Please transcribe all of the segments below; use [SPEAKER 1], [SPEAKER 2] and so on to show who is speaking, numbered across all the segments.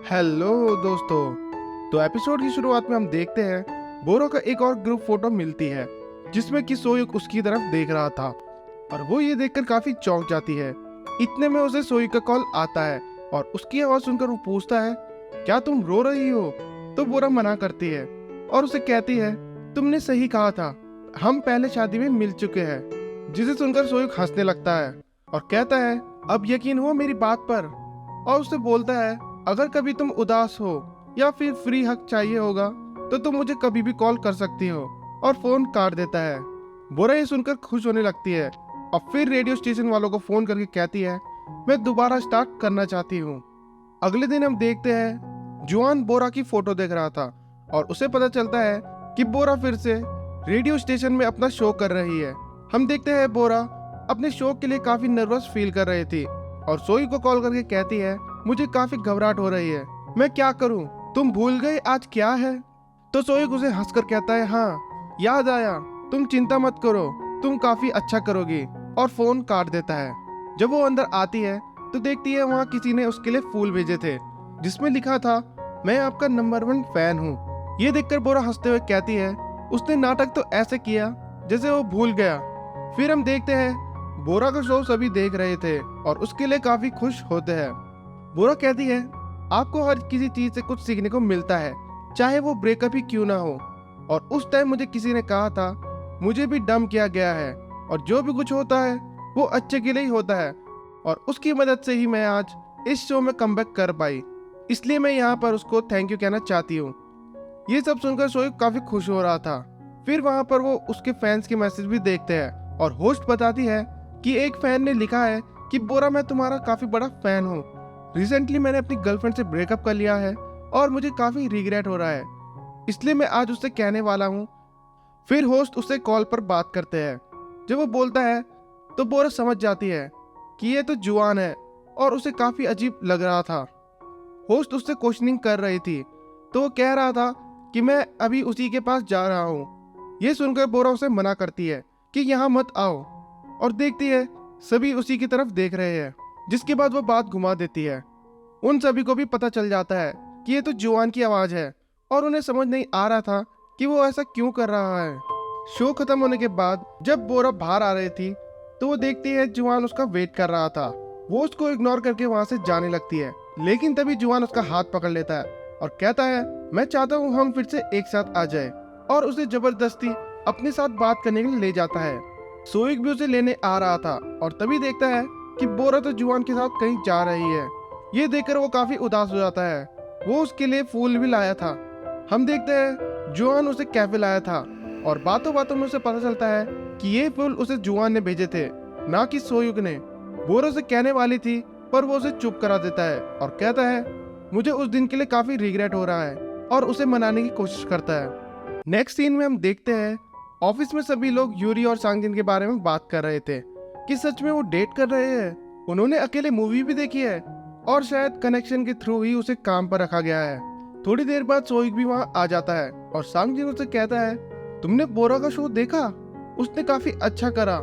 [SPEAKER 1] Hello दोस्तों। तो episode की शुरुआत में हम देखते हैं बोरो का एक और ग्रुप फोटो मिलती है जिसमें कि सोयुक उसकी तरफ देख रहा था और वो ये देखकर काफी चौंक जाती है। इतने में उसे सोयुक का कॉल आता है और उसकी आवाज सुनकर वो पूछता है, क्या तुम रो रही हो? तो बोरा मना करती है और उसे कहती है, तुमने सही कहा था, हम पहले शादी में मिल चुके हैं। जिसे सुनकर सोयुक हंसने लगता है और कहता है, अब यकीन हुआ मेरी बात पर? और उससे बोलता है, अगर कभी तुम उदास हो या फिर फ्री हक चाहिए होगा तो तुम मुझे कभी भी कॉल कर सकती हो, और फोन काट देता है। बोरा ये सुनकर खुश होने लगती है और फिर रेडियो स्टेशन वालों को फोन करके कहती है, मैं दोबारा स्टार्ट करना चाहती हूँ। अगले दिन हम देखते हैं जुआन बोरा की फोटो देख रहा था और उसे पता चलता है कि बोरा फिर से रेडियो स्टेशन में अपना शो कर रही है। हम देखते हैं बोरा अपने शो के लिए काफी नर्वस फील कर रही थी और सोई को कॉल करके कहती है, मुझे काफी घबराहट हो रही है, मैं क्या करूं? तुम भूल गए आज क्या है? तो सोई उसे हंसकर कहता है, हाँ याद आया, तुम चिंता मत करो, तुम काफी अच्छा करोगी, और फोन काट देता है। जब वो अंदर आती है तो देखती है वहाँ किसी ने उसके लिए फूल भेजे थे जिसमें लिखा था, मैं आपका नंबर 1 फैन हूँ। ये देखकर बोरा हंसते हुए कहती है, उसने नाटक तो ऐसे किया जैसे वो भूल गया। फिर हम देखते हैं बोरा का शो सभी देख रहे थे और उसके लिए काफी खुश होते हैं। बोरा कहती है, आपको हर किसी चीज से कुछ सीखने को मिलता है, चाहे वो ब्रेकअप ही क्यों ना हो। और उस टाइम मुझे किसी ने कहा था, मुझे भी डम किया गया है, और जो भी कुछ होता है वो अच्छे के लिए ही होता है, और उसकी मदद से ही मैं आज इस शो में कमबैक कर पाई, इसलिए मैं यहाँ पर उसको थैंक यू कहना चाहती हूँ। ये सब सुनकर शोएब काफी खुश हो रहा था। फिर वहाँ पर वो उसके फैंस के मैसेज भी देखते हैं और होस्ट बताती है कि एक फैन ने लिखा है कि बोरा, मैं तुम्हारा काफी बड़ा फैन हूँ। रिसेंटली मैंने अपनी गर्लफ्रेंड से ब्रेकअप कर लिया है और मुझे काफी रिग्रेट हो रहा है, इसलिए मैं आज उससे कहने वाला हूँ। फिर होस्ट उससे कॉल पर बात करते हैं। जब वो बोलता है तो बोरा समझ जाती है कि ये तो जुआन है और उसे काफी अजीब लग रहा था। होस्ट उससे क्वेश्चनिंग कर रही थी तो वो कह रहा था कि मैं अभी उसी के पास जा रहा हूँ। ये सुनकर बोरा उसे मना करती है कि यहाँ मत आओ, और देखती है सभी उसी की तरफ देख रहे हैं। जिसके बाद वो बात घुमा देती है। उन सभी को भी पता चल जाता है कि ये तो जुआन की आवाज है, और उन्हें समझ नहीं आ रहा था कि वो ऐसा क्यों कर रहा है। शो खत्म होने के बाद जब बोरा बाहर आ रही थी तो वो देखती है जुआन उसका वेट कर रहा था। वो उसको इग्नोर करके वहां से जाने लगती है, लेकिन तभी जुआन उसका हाथ पकड़ लेता है और कहता है, मैं चाहता हूँ हम फिर से एक साथ आ जाए, और उसे जबरदस्ती अपने साथ बात करने के लिए ले जाता है। सोइक भी उसे लेने आ रहा था और तभी देखता है कि बोरा तो जुआन के साथ कहीं जा रही है। ये देखकर वो काफी उदास हो जाता है। वो उसके लिए फूल भी लाया था। हम देखते हैं जुआन उसे कैफे लाया था और बातों बातों में उसे पता चलता है कि ये फूल उसे जुआन ने भेजे थे, ना कि सोयुग ने। बोरा उसे कहने वाली थी पर वो उसे चुप करा देता है और कहता है, मुझे उस दिन के लिए काफी रिग्रेट हो रहा है, और उसे मनाने की कोशिश करता है। नेक्स्ट सीन में हम देखते हैं ऑफिस में सभी लोग यूरी और सांगजिन के बारे में बात कर रहे थे कि सच में वो डेट कर रहे हैं। उन्होंने अकेले मूवी भी देखी है और शायद कनेक्शन के थ्रू ही उसे काम पर रखा गया है। थोड़ी देर बाद सोइक भी वहाँ आ जाता है और सांगजिन उसे कहता है, तुमने बोरा का शो देखा? उसने काफी अच्छा करा।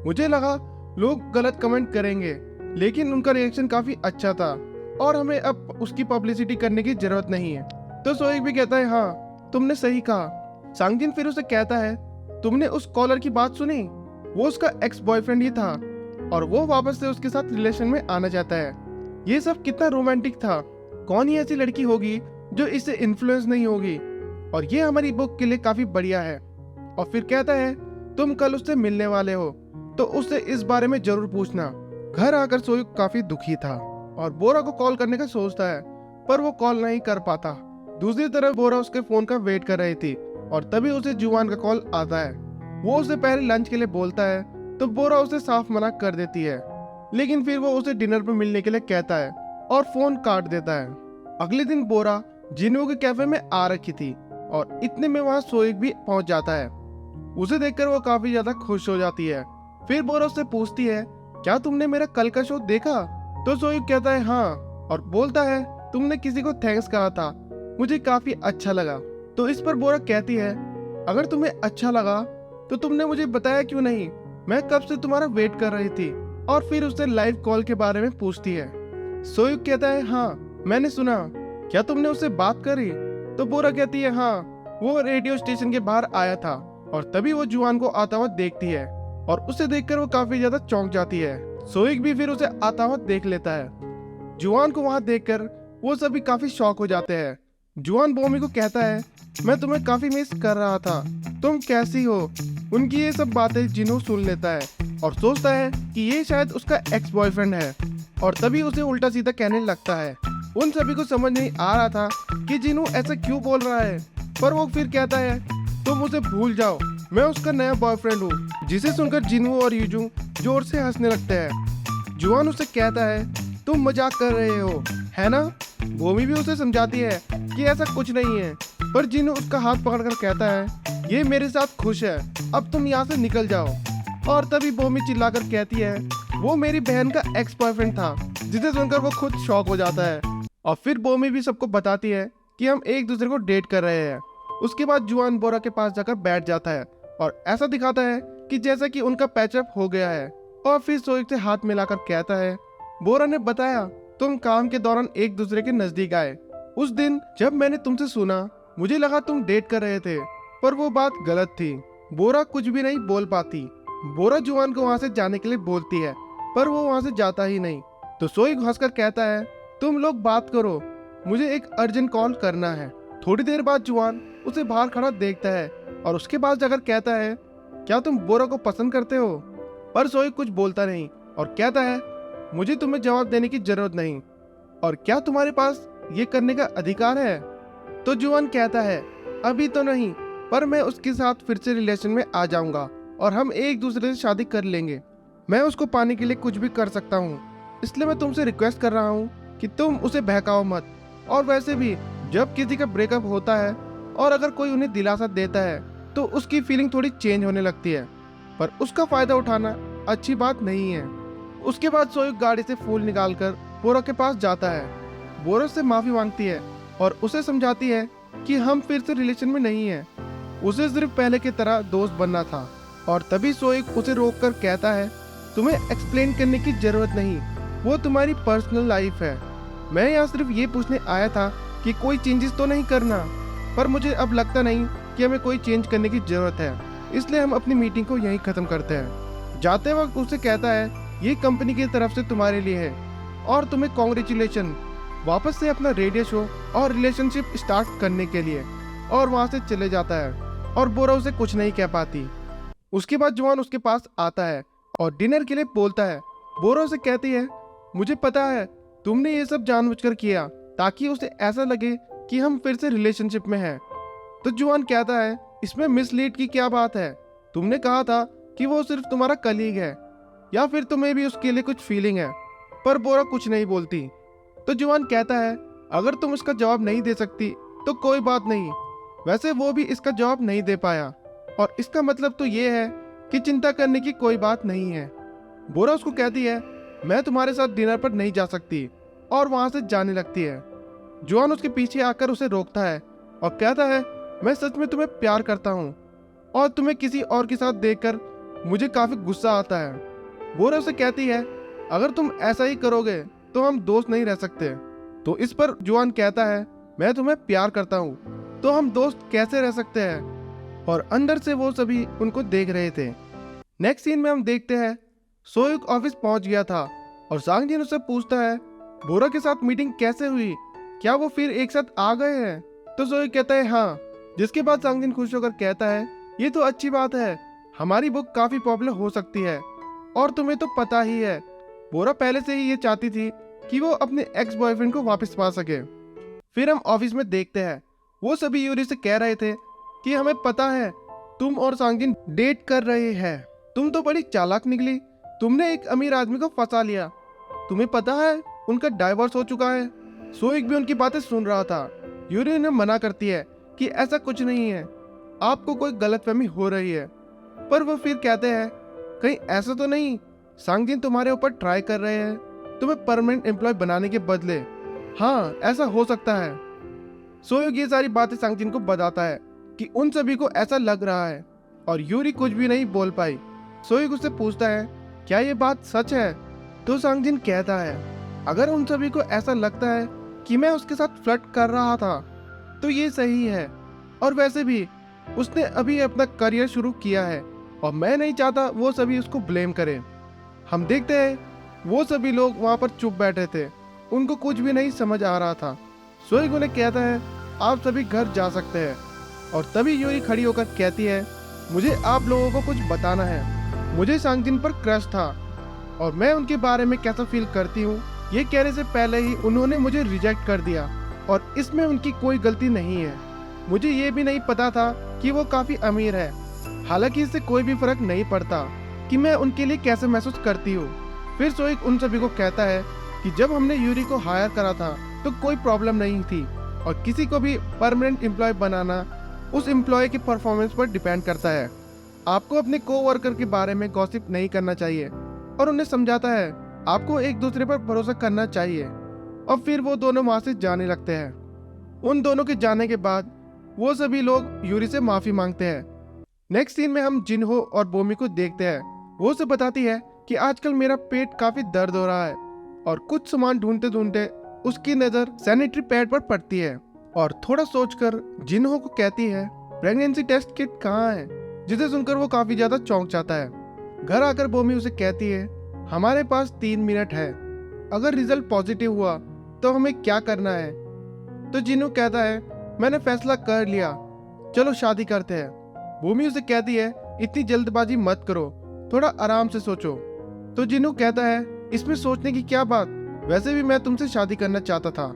[SPEAKER 1] मुझे लगा लोग गलत कमेंट करेंगे, लेकिन उनका रिएक्शन काफी अच्छा था और हमें अब उसकी पब्लिसिटी करने की जरूरत नहीं है। तो सोइक भी कहता है, हाँ तुमने सही कहा। सांगजिन फिर उसे कहता है, तुमने उस कॉलर की बात सुनी? वो उसका एक्स बॉयफ्रेंड ही था और वो वापस से उसके साथ रिलेशन में आना चाहता है। ये सब कितना रोमांटिक था। कौन ही ऐसी लड़की होगी जो इससे इन्फ्लुएंस नहीं होगी, और ये हमारी बुक के लिए काफी बढ़िया है। और फिर कहता है, तुम कल उससे मिलने वाले हो तो उससे इस बारे में जरूर पूछना। घर आकर सोयुक काफी दुखी था और बोरा को कॉल करने का सोचता है, पर वो कॉल नहीं कर पाता। दूसरी तरफ बोरा उसके फोन का वेट कर रही थी और तभी उसे जुआन का कॉल आता है। वो उसे पहले लंच के लिए बोलता है तो बोरा उसे साफ मना कर देती है, लेकिन फिर वो उसे डिनर पर मिलने के लिए कहता है और फोन काट देता है। अगले दिन बोरा जिन्हो के कैफे में आ रखी थी और इतने में वहाँ सोइक भी पहुंच जाता है। उसे देखकर वो काफी ज्यादा खुश हो जाती है। फिर बोरा उससे पूछती है, क्या तुमने मेरा कल का शो देखा? तो सोइक कहता है हाँ, और बोलता है, तुमने किसी को थैंक्स कहा था, मुझे काफी अच्छा लगा। तो इस पर बोरा कहती है, अगर तुम्हें अच्छा लगा तो तुमने मुझे बताया क्यों नहीं? मैं कब से तुम्हारा वेट कर रही थी। और फिर उससे लाइव कॉल के बारे में पूछती है। सोयुक कहता है, हाँ मैंने सुना, क्या तुमने उससे बात करी? तो बोरा कहती है हाँ, वो रेडियो स्टेशन के बाहर आया था और तभी वो जुआन को आता हुआ देखती है और उसे देखकर वो काफी ज्यादा चौंक जाती है। सोइक भी फिर उसे आता हुआ देख लेता है। जुआन को वहां देखकर वो सभी काफी शॉक हो जाते हैं। जुआन बोमी को कहता है, मैं तुम्हें काफी मिस कर रहा था, तुम कैसी हो? उनकी ये सब बातें जिन्हो सुन लेता है और सोचता है कि ये शायद उसका एक्स बॉयफ्रेंड है और तभी उसे उल्टा सीधा कहने लगता है। उन सभी को समझ नहीं आ रहा था कि जिन्हो ऐसा क्यों बोल रहा है, पर वो फिर कहता है, तुम उसे भूल जाओ, मैं उसका नया बॉयफ्रेंड हूँ। जिसे सुनकर जिन्हो और यूजू जोर से हंसने लगते हैं। जुआन उसे कहता है, तुम मजाक कर रहे हो, है ना? भूमि भी उसे समझाती है कि ऐसा कुछ नहीं है, पर जिन्हो उसका हाथ पकड़कर कहता है, ये मेरे साथ खुश है, अब तुम यहाँ से निकल जाओ। और तभी भूमि चिल्लाकर कहती है, वो मेरी बहन का एक्स बॉयफ्रेंड था। जिसे सुनकर वो खुद शॉक हो जाता है और फिर भूमि भी सबको बताती है कि हम एक दूसरे को डेट कर रहे हैं। उसके बाद जुआन बोरा के पास जाकर बैठ जाता है और ऐसा दिखाता है कि जैसा कि उनका पैचअप हो गया है और फिर सोइक से हाथ मिलाकर कहता है, बोरा ने बताया तुम काम के दौरान एक दूसरे के नजदीक आए। उस दिन जब मैंने तुमसे सुना मुझे लगा तुम डेट कर रहे थे, पर वो बात गलत थी। बोरा कुछ भी नहीं बोल पाती। बोरा जुआन को वहां से जाने के लिए बोलती है, पर वो वहां से जाता ही नहीं। तो सोइक हंसकर कहता है, तुम लोग बात करो, मुझे एक अर्जेंट कॉल करना है। थोड़ी देर बाद जुआन उसे बाहर खड़ा देखता है और उसके पास जाकर कहता है, क्या तुम बोरा को पसंद करते हो? पर सोइक कुछ बोलता नहीं और कहता है, मुझे तुम्हें जवाब देने की जरूरत नहीं, और क्या तुम्हारे पास ये करने का अधिकार है? तो जुआन कहता है, अभी तो नहीं, पर मैं उसके साथ फिर से रिलेशन में आ जाऊंगा और हम एक दूसरे से शादी कर लेंगे। मैं उसको पाने के लिए कुछ भी कर सकता हूँ, इसलिए मैं तुमसे रिक्वेस्ट कर रहा हूँ कि तुम उसे बहकाओ मत। और वैसे भी जब किसी का ब्रेकअप होता है और अगर कोई उन्हें दिलासा देता है तो उसकी फीलिंग थोड़ी चेंज होने लगती है, पर उसका फायदा उठाना अच्छी बात नहीं है। उसके बाद सोइक गाड़ी से फूल निकालकर बोरा के पास जाता है। बोरा से माफी मांगती है और उसे समझाती है कि हम फिर से रिलेशन में नहीं हैं, उसे सिर्फ पहले की तरह दोस्त बनना था। और तभी सोइक उसे रोककर कहता है, तुम्हें एक्सप्लेन करने की जरूरत नहीं, वो तुम्हारी पर्सनल लाइफ है। मैं यहाँ सिर्फ ये पूछने आया था कि कोई चेंजेस तो नहीं करना, पर मुझे अब लगता नहीं कि हमें कोई चेंज करने की जरूरत है, इसलिए हम अपनी मीटिंग को यहीं खत्म करते हैं। जाते वक्त उसे कहता है, ये कंपनी की तरफ से तुम्हारे लिए है और तुम्हें कॉन्ग्रेचुलेशन वापस से अपना रेडियो शो और रिलेशनशिप स्टार्ट करने के लिए। और वहां से चले जाता है और बोरा उसे कुछ नहीं कह पाती। उसके बाद जुआन उसके पास आता है और डिनर के लिए बोलता है। बोरा उसे कहती है, मुझे पता है तुमने ये सब जानबूझकर किया ताकि उसे ऐसा लगे कि हम फिर से रिलेशनशिप में हैं। तो जुआन कहता है, इसमें मिसलीड की क्या बात है? तुमने कहा था कि वो सिर्फ तुम्हारा कलीग है, या फिर तुम्हें भी उसके लिए कुछ फीलिंग है? पर बोरा कुछ नहीं बोलती। तो जुआन कहता है, अगर तुम इसका जवाब नहीं दे सकती तो कोई बात नहीं, वैसे वो भी इसका जवाब नहीं दे पाया और इसका मतलब तो ये है कि चिंता करने की कोई बात नहीं है। बोरा उसको कहती है, मैं तुम्हारे साथ डिनर पर नहीं जा सकती, और वहां से जाने लगती है। जुआन उसके पीछे आकर उसे रोकता है और कहता है, मैं सच में तुम्हें प्यार करता हूँ और तुम्हें किसी और के साथ देखकर मुझे काफी गुस्सा आता है। बोरा उसे कहती है, अगर तुम ऐसा ही करोगे तो हम दोस्त नहीं रह सकते। तो इस पर जुआन कहता है, मैं तुम्हें प्यार करता हूँ तो हम दोस्त कैसे रह सकते हैं? और अंदर से वो सभी उनको देख रहे थे। नेक्स्ट सीन में हम देखते हैं सोयुक ऑफिस पहुंच गया था और सांगजिन उससे पूछता है, बोरा के साथ मीटिंग कैसे हुई? क्या वो फिर एक साथ आ गए हैं? तो सोयुक कहता है हाँ, जिसके बाद सांगजिन खुश होकर कहता है, ये तो अच्छी बात है, हमारी बुक काफी पॉपुलर हो सकती है। और तुम्हें तो पता ही है, बोरा पहले से ही ये चाहती थी कि वो अपने एक्स बॉयफ्रेंड को वापस पा सके। फिर हम ऑफिस में देखते हैं वो सभी यूरी से कह रहे थे कि हमें पता है तुम और सांगजिन डेट कर रहे हैं, तुम तो बड़ी चालाक निकली, तुमने एक अमीर आदमी को फंसा लिया, तुम्हें पता है उनका डाइवोर्स हो चुका है। सोइक भी उनकी बातें सुन रहा था। यूरी ने मना करती है कि ऐसा कुछ नहीं है, आपको कोई गलतफहमी हो रही है। पर वो फिर कहते हैं, कहीं ऐसा तो नहीं सांगजिन तुम्हारे ऊपर ट्राई कर रहे हैं तुम्हें परमानेंट एम्प्लॉय बनाने के बदले? हाँ, ऐसा हो सकता है। सोयुक ये सारी बातें सांगजिन को बताता है कि उन सभी को ऐसा लग रहा है और यूरी कुछ भी नहीं बोल पाई। सोयुक उससे पूछता है, क्या ये बात सच है? तो सांगजिन कहता है, अगर उन सभी को ऐसा लगता है कि मैं उसके साथ फ्लर्ट कर रहा था तो ये सही है, और वैसे भी उसने अभी अपना करियर शुरू किया है और मैं नहीं चाहता वो सभी उसको ब्लेम करें। हम देखते हैं वो सभी लोग वहां पर चुप बैठे थे, उनको कुछ भी नहीं समझ आ रहा था। सोइग उन्हें कहता है आप सभी घर जा सकते हैं, और तभी यूरी खड़ी होकर कहती है मुझे आप लोगों को कुछ बताना है। मुझे सांगजिन पर क्रश था और मैं उनके बारे में कैसा फील करती हूँ ये कहने से पहले ही उन्होंने मुझे रिजेक्ट कर दिया, और इसमें उनकी कोई गलती नहीं है। मुझे ये भी नहीं पता था कि वो काफी अमीर है, हालांकि इससे कोई भी फर्क नहीं पड़ता कि मैं उनके लिए कैसे महसूस करती हूँ। फिर सोइग उन सभी को कहता है कि जब हमने यूरी को हायर करा था तो कोई प्रॉब्लम नहीं थी, और किसी को भी परमानेंट एम्प्लॉय बनाना उस एम्प्लॉय के परफॉर्मेंस पर डिपेंड करता है। आपको अपने कोवर्कर के बारे में गॉसिप नहीं करना चाहिए, और उन्हें समझाता है आपको एक दूसरे पर भरोसा करना चाहिए। और फिर वो दोनों वहां से जाने लगते हैं। उन दोनों के जाने के बाद वो सभी लोग यूरी से माफी मांगते हैं। नेक्स्ट सीन में हम जिनहो और बोमी को देखते हैं। वो उसे बताती है कि आजकल मेरा पेट काफी दर्द हो रहा है, और कुछ सामान ढूंढते ढूंढते उसकी नजर सैनिटरी पैड पर पड़ती है, और थोड़ा सोचकर जिनहो को कहती है प्रेगनेंसी टेस्ट किट कहाँ है, जिसे सुनकर वो काफी ज्यादा चौंक जाता है। घर आकर बोमी उसे कहती है हमारे पास 3 मिनट है, अगर रिजल्ट पॉजिटिव हुआ तो हमें क्या करना है। तो जिनहो कहता है मैंने फैसला कर लिया, चलो शादी करते हैं। बोमी उसे कहती है इतनी जल्दबाजी मत करो, थोड़ा आराम से सोचो। तो जिनहो कहता है इसमें सोचने की क्या बात, वैसे भी मैं तुमसे शादी करना चाहता था।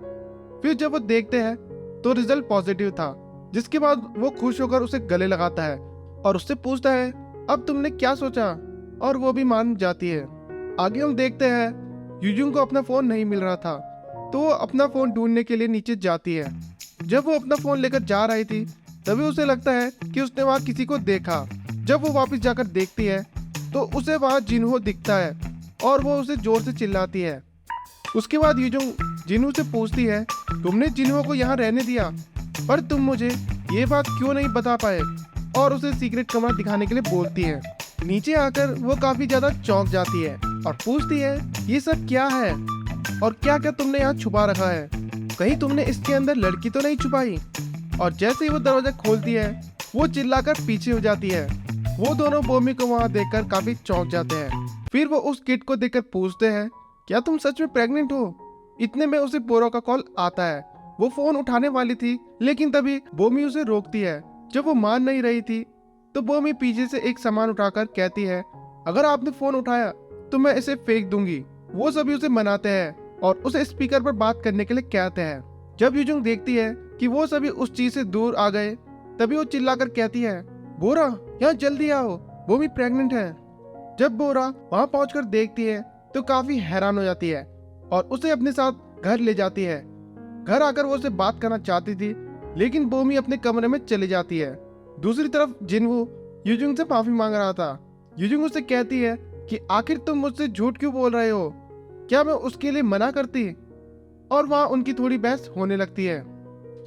[SPEAKER 1] फिर जब वो देखते हैं तो रिजल्ट पॉजिटिव था, जिसके बाद वो खुश होकर उसे गले लगाता है और उससे पूछता है अब तुमने क्या सोचा, और वो भी मान जाती है। आगे हम देखते हैं यूजुंग को अपना फोन नहीं मिल रहा था, तो वो अपना फोन ढूंढने के लिए नीचे जाती है। जब वो अपना फोन लेकर जा रही थी तभी उसे लगता है कि उसने वहाँ किसी को देखा। जब वो वापस जाकर देखती है तो उसे वहाँ जिनहो दिखता है और वो उसे जोर से चिल्लाती है। उसके बाद यूजुंग जिनहो से पूछती है तुमने जिनहो को यहाँ रहने दिया, पर तुम मुझे ये बात क्यों नहीं बता पाए, और उसे सीक्रेट कमरा दिखाने के लिए बोलती है। नीचे आकर वो काफी ज्यादा चौंक जाती है और पूछती है ये सब क्या है, और क्या क्या तुमने यहाँ छुपा रखा है, कहीं तुमने इसके अंदर लड़की तो नहीं छुपाई। और जैसे ही वो दरवाजा खोलती है वो चिल्लाकर पीछे हो जाती है। वो दोनों बोमी को वहाँ देखकर काफी चौंक जाते हैं। फिर वो उस किड को देखकर पूछते हैं क्या तुम सच में प्रेग्नेंट हो। इतने में उसे बोरो का कॉल आता है। वो फोन उठाने वाली थी, लेकिन तभी बोमी उसे रोकती है। जब वो मान नहीं रही थी तो बोमी पीछे से एक सामान उठाकर कहती है अगर आपने फोन उठाया तो मैं इसे फेंक दूंगी। वो सभी उसे मनाते हैं और उसे स्पीकर पर बात करने के लिए कहते हैं। जब यूजुंग देखती है कि वो सभी उस चीज से दूर आ गए, तभी वो चिल्लाकर कहती है बोरा यहाँ जल्दी आओ, बोमी प्रेग्नेंट है। जब बोरा वहाँ पहुंचकर देखती है तो काफी हैरान हो जाती है और उसे अपने साथ घर ले जाती है। घर आकर वो उसे बात करना चाहती थी, लेकिन बोमी अपने कमरे में चली जाती है। दूसरी तरफ जिनवू यूजुंग से माफी मांग रहा था। यूजुंग उसे कहती है कि आखिर तुम मुझसे झूठ क्यों बोल रहे हो, क्या मैं उसके लिए मना करती, और वहाँ उनकी थोड़ी बहस होने लगती है।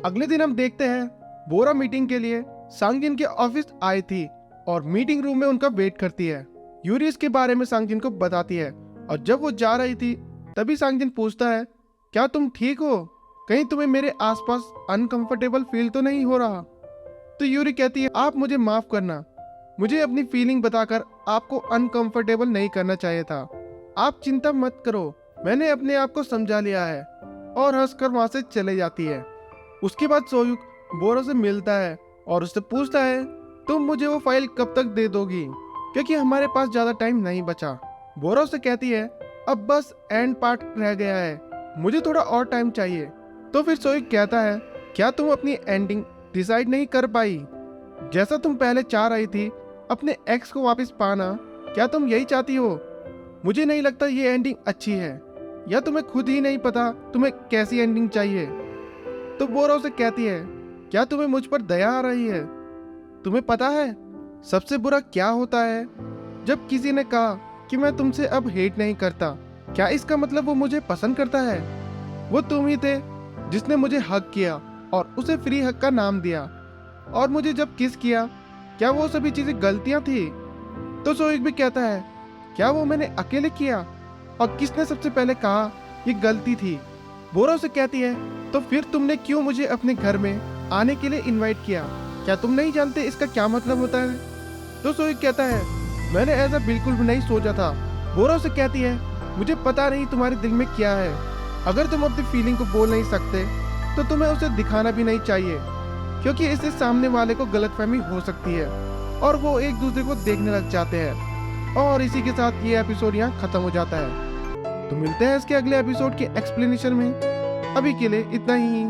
[SPEAKER 1] अगले दिन हम देखते हैं बोरा मीटिंग के लिए सांगजिन के ऑफिस आई थी और मीटिंग रूम में उनका वेट करती है। यूरी इसके बारे में सांगजिन को बताती है, और जब वो जा रही थी तभी सांगजिन पूछता है क्या तुम ठीक हो, कहीं तुम्हें मेरे आसपास अनकंफर्टेबल फील तो नहीं हो रहा। तो यूरी कहती है आप मुझे माफ करना, मुझे अपनी फीलिंग बताकर आपको अनकंफर्टेबल नहीं करना चाहिए था। आप चिंता मत करो, मैंने अपने आप को समझा लिया है, और हंसकर वहां से चले जाती है। उसके बाद सोयुक बोरो से मिलता है और उससे पूछता है तुम मुझे वो फाइल कब तक दे दोगी, क्योंकि हमारे पास ज्यादा टाइम नहीं बचा। बोरो से कहती है अब बस एंड पार्ट रह गया है, मुझे थोड़ा और टाइम चाहिए। तो फिर सोयुक कहता है क्या तुम अपनी एंडिंग डिसाइड नहीं कर पाई, जैसा तुम पहले चाह रही थी अपने एक्स को वापस पाना, क्या तुम यही चाहती हो। मुझे नहीं लगता ये एंडिंग अच्छी है, या तुम्हें खुद ही नहीं पता तुम्हें कैसी एंडिंग चाहिए। तो बोरो से कहती है क्या तुम्हें मुझ पर दया आ रही है, तुम्हें पता है सबसे बुरा क्या होता है, जब किसी ने कहा कि मैं तुमसे अब हेट नहीं करता, क्या इसका मतलब वो मुझे पसंद करता है। वो तुम ही थे जिसने मुझे हक किया और उसे फ्री हक का नाम दिया, और मुझे जब किस किया, क्या वो सभी चीजें गलतियां थी। तो सोइक भी कहता है क्या वो मैंने अकेले किया, और किसने सबसे पहले कहा ये गलती थी। बोरा उसे कहती है, तो फिर तुमने क्यों मुझे अपने घर में आने के लिए इनवाइट किया? क्या तुम नहीं जानते इसका क्या मतलब होता है? तो सोइक कहता है, मैंने ऐसा बिल्कुल भी नहीं सोचा था। बोरा उसे कहती है, मुझे पता नहीं तुम्हारे दिल में क्या है। अगर तुम अपनी फीलिंग को बोल नहीं सकते तो तुम्हें उसे दिखाना भी नहीं चाहिए, क्योंकि इससे सामने वाले को गलतफहमी हो सकती है और वो एक दूसरे को देखने लग जाते हैं। और इसी के साथ ये एपिसोड यहाँ खत्म हो जाता है। तो मिलते हैं इसके अगले एपिसोड के एक्सप्लेनेशन में। अभी के लिए इतना ही।